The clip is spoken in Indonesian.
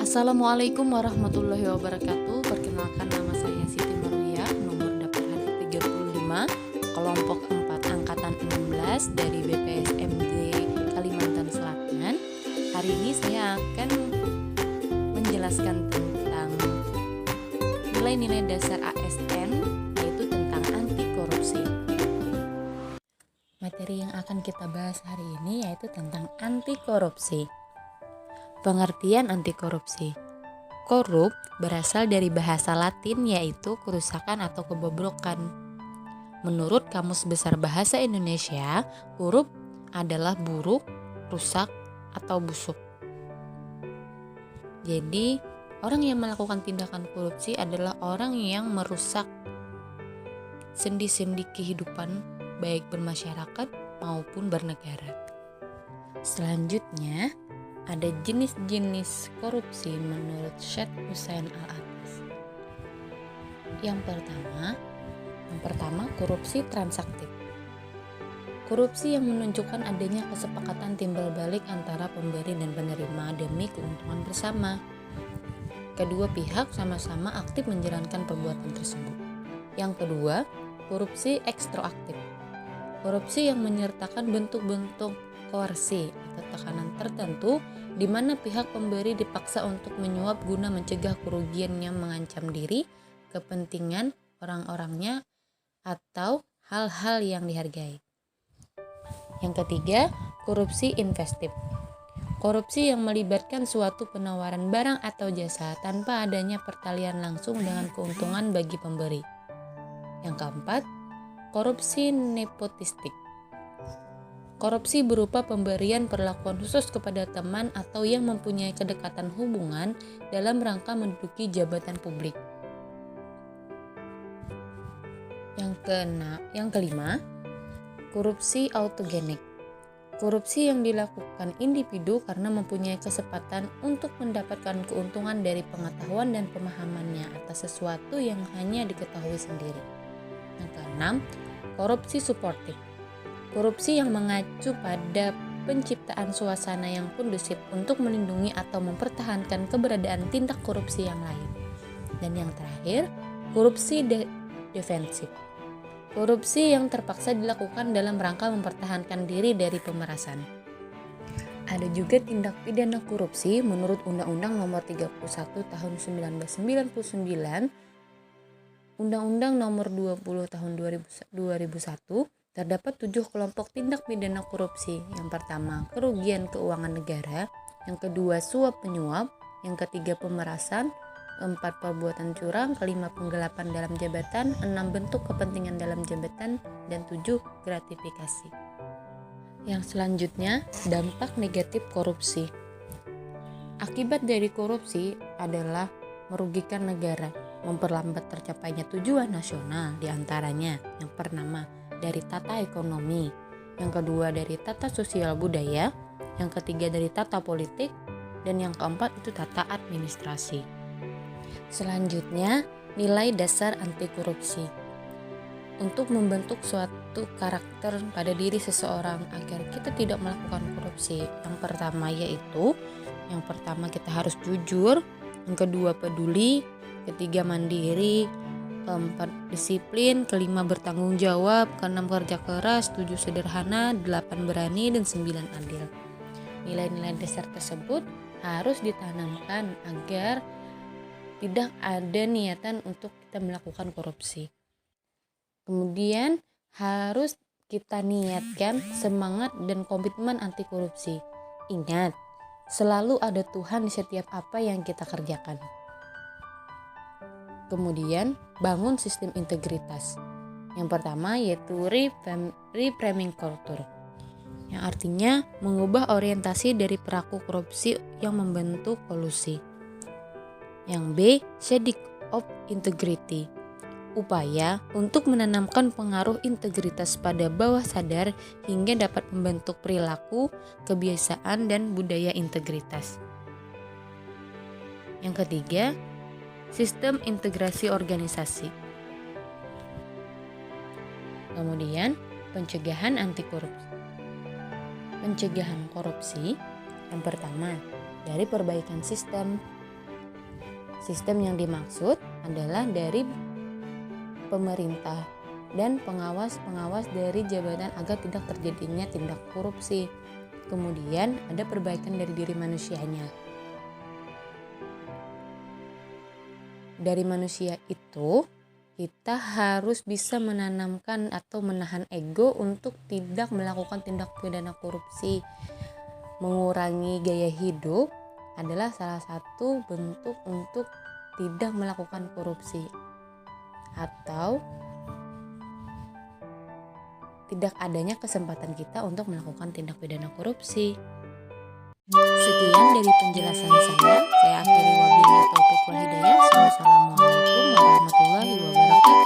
Assalamualaikum warahmatullahi wabarakatuh. Perkenalkan, nama saya Siti Marwiyah, nomor daftar hadir 35, kelompok 4 angkatan 16 dari BPSMD Kalimantan Selatan. Hari ini saya akan menjelaskan tentang nilai-nilai dasar ASN, yaitu tentang anti korupsi. Materi yang akan kita bahas hari ini yaitu tentang anti korupsi. Pengertian anti korupsi. Korup berasal dari bahasa Latin yaitu kerusakan atau kebobrokan. Menurut Kamus Besar Bahasa Indonesia, korup adalah buruk, rusak, atau busuk. Jadi, orang yang melakukan tindakan korupsi adalah orang yang merusak sendi-sendi kehidupan baik bermasyarakat maupun bernegara. Selanjutnya, ada jenis-jenis korupsi menurut Syed Hussein Al-Atas. Yang pertama korupsi transaktif. Korupsi yang menunjukkan adanya kesepakatan timbal balik antara pemberi dan penerima demi keuntungan bersama. Kedua pihak sama-sama aktif menjalankan perbuatan tersebut. Yang kedua, korupsi ekstraaktif. Korupsi yang menyertakan bentuk-bentuk koersi atau tekanan tertentu di mana pihak pemberi dipaksa untuk menyuap guna mencegah kerugian yang mengancam diri, kepentingan orang-orangnya, atau hal-hal yang dihargai. Yang ketiga, korupsi investif. Korupsi yang melibatkan suatu penawaran barang atau jasa tanpa adanya pertalian langsung dengan keuntungan bagi pemberi. Yang keempat, korupsi nepotistik. Korupsi berupa pemberian perlakuan khusus kepada teman atau yang mempunyai kedekatan hubungan dalam rangka menduduki jabatan publik. Yang kelima, korupsi autogenik. Korupsi yang dilakukan individu karena mempunyai kesempatan untuk mendapatkan keuntungan dari pengetahuan dan pemahamannya atas sesuatu yang hanya diketahui sendiri. Yang keenam, korupsi suportif. Korupsi yang mengacu pada penciptaan suasana yang kondusif untuk melindungi atau mempertahankan keberadaan tindak korupsi yang lain. Dan yang terakhir, korupsi defensif. Korupsi yang terpaksa dilakukan dalam rangka mempertahankan diri dari pemerasan. Ada juga tindak pidana korupsi menurut Undang-Undang Nomor 31 Tahun 1999, Undang-Undang Nomor 20 Tahun 2001, terdapat 7 kelompok tindak pidana korupsi. Yang pertama, kerugian keuangan negara. Yang kedua, suap penyuap. Yang ketiga, pemerasan. 4, perbuatan curang. 5, penggelapan dalam jabatan. 6, bentuk kepentingan dalam jabatan. Dan 7, gratifikasi. Yang selanjutnya, dampak negatif korupsi. Akibat dari korupsi adalah merugikan negara, memperlambat tercapainya tujuan nasional, diantaranya yang pertama dari tata ekonomi, yang kedua dari tata sosial budaya, yang ketiga dari tata politik, dan yang keempat itu tata administrasi. Selanjutnya, nilai dasar anti korupsi. Untuk membentuk suatu karakter pada diri seseorang agar kita tidak melakukan korupsi. Yang pertama kita harus jujur, yang kedua peduli, ketiga mandiri, keempat disiplin, kelima bertanggung jawab, keenam kerja keras, 7 sederhana, 8 berani, dan 9 adil. Nilai-nilai dasar tersebut harus ditanamkan agar tidak ada niatan untuk kita melakukan korupsi. Kemudian harus kita niatkan semangat dan komitmen anti korupsi. Ingat, selalu ada Tuhan di setiap apa yang kita kerjakan. Kemudian, bangun sistem integritas. Yang pertama yaitu reframing culture, yang artinya mengubah orientasi dari pelaku korupsi yang membentuk kolusi. Yang B, shedding of integrity, upaya untuk menanamkan pengaruh integritas pada bawah sadar hingga dapat membentuk perilaku, kebiasaan, dan budaya integritas. Yang ketiga, sistem integrasi organisasi. Kemudian, pencegahan anti korupsi. Pencegahan korupsi yang pertama dari perbaikan sistem, Sistem yang dimaksud adalah dari pemerintah dan pengawas-pengawas dari jabatan agar tidak terjadinya tindak korupsi. Kemudian ada perbaikan dari diri manusianya. Dari manusia itu kita harus bisa menanamkan atau menahan ego untuk tidak melakukan tindak pidana korupsi. Mengurangi gaya hidup adalah salah satu bentuk untuk tidak melakukan korupsi atau tidak adanya kesempatan kita untuk melakukan tindak pidana korupsi. Sekian dari penjelasan saya akhiri wabillahi taufiq wal hidayah. Wassalamualaikum warahmatullahi wabarakatuh.